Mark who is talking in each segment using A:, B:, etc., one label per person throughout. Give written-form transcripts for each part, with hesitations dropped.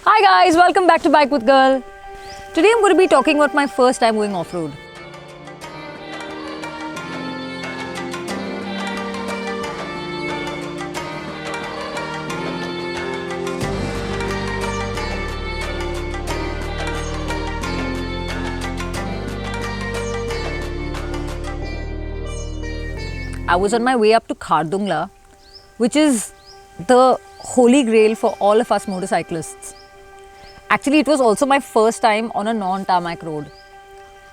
A: Hi guys, welcome back to Bike with Girl. Today I'm going to be talking about my first time going off-road. I was on my way up to Khardungla, which is the holy grail for all of us motorcyclists. Actually, it was also my first time on a non-tarmac road.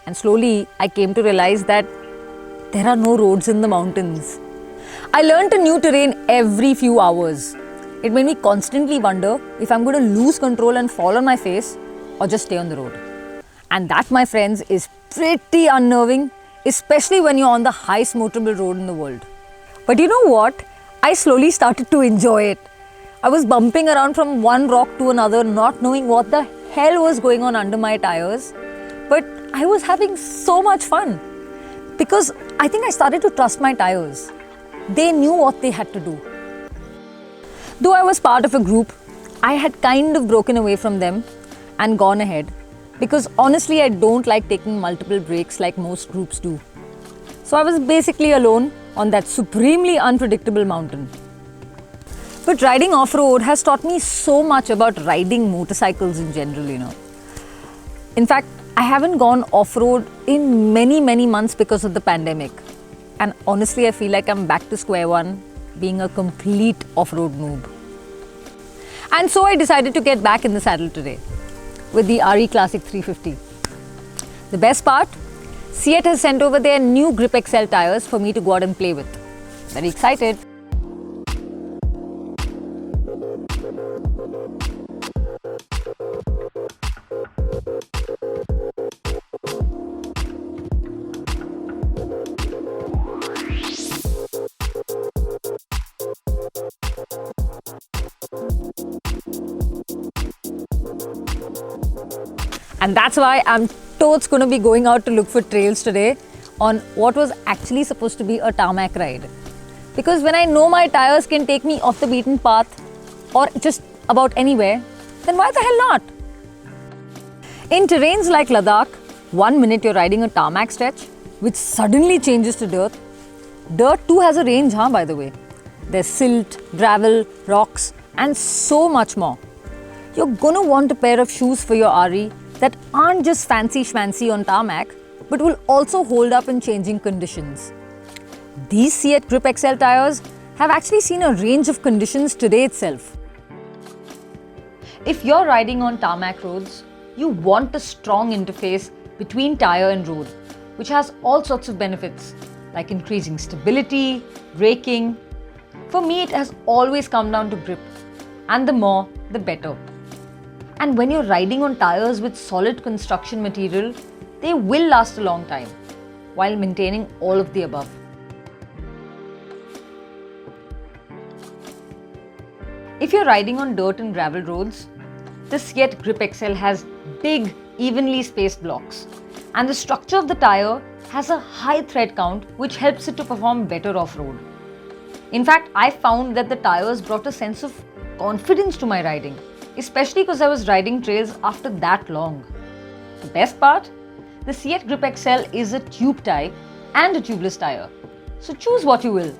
A: And slowly, I came to realize that there are no roads in the mountains. I learned a new terrain every few hours. It made me constantly wonder if I'm going to lose control and fall on my face or just stay on the road. And that, my friends, is pretty unnerving, especially when you're on the highest motorable road in the world. But you know what? I slowly started to enjoy it. I was bumping around from one rock to another, not knowing what the hell was going on under my tires. But I was having so much fun because I think I started to trust my tires. They knew what they had to do. Though I was part of a group, I had kind of broken away from them and gone ahead because honestly, I don't like taking multiple breaks like most groups do. So I was basically alone on that supremely unpredictable mountain. But riding off-road has taught me so much about riding motorcycles in general, In fact, I haven't gone off-road in many months because of the pandemic. And honestly, I feel like I'm back to square one, being a complete off-road noob. And so I decided to get back in the saddle today with the RE Classic 350. The best part? CEAT has sent over their new Grip XL tires for me to go out and play with. Very excited. And that's why I'm totes going to be going out to look for trails today on what was actually supposed to be a tarmac ride. Because when I know my tires can take me off the beaten path or just about anywhere, then why the hell not? In terrains like Ladakh, 1 minute you're riding a tarmac stretch, which suddenly changes to dirt. Dirt too has a range, by the way. There's silt, gravel, rocks, and so much more. You're gonna want a pair of shoes for your RE that aren't just fancy schmancy on tarmac, but will also hold up in changing conditions. These CEAT Grip XL tires have actually seen a range of conditions today itself. If you're riding on tarmac roads, you want a strong interface between tire and road, which has all sorts of benefits, like increasing stability, braking. For me, it has always come down to grip, and the more, the better. And when you're riding on tires with solid construction material, they will last a long time while maintaining all of the above. If you're riding on dirt and gravel roads, the CEAT Grip XL has big, evenly spaced blocks, and the structure of the tire has a high tread count which helps it to perform better off-road. In fact, I found that the tires brought a sense of confidence to my riding, especially because I was riding trails after that long. The best part? The CEAT Grip XL is a tube type and a tubeless tire, so choose what you will.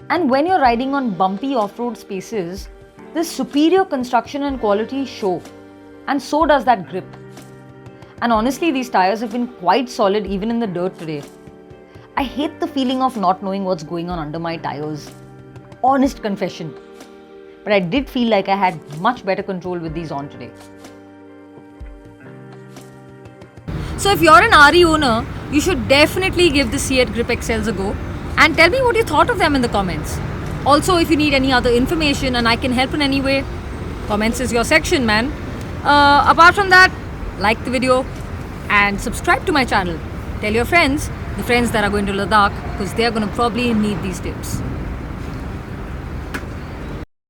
A: And when you're riding on bumpy off-road spaces, the superior construction and quality show, and so does that grip. And honestly, these tires have been quite solid even in the dirt today. I hate the feeling of not knowing what's going on under my tires. Honest confession. But I did feel like I had much better control with these on today. So if you're an RE owner, you should definitely give the CEAT Grip XLs a go and tell me what you thought of them in the comments. Also, if you need any other information and I can help in any way, comments is your section, man. Apart from that, like the video and subscribe to my channel. Tell your friends, the friends that are going to Ladakh, because they're going to probably need these tips.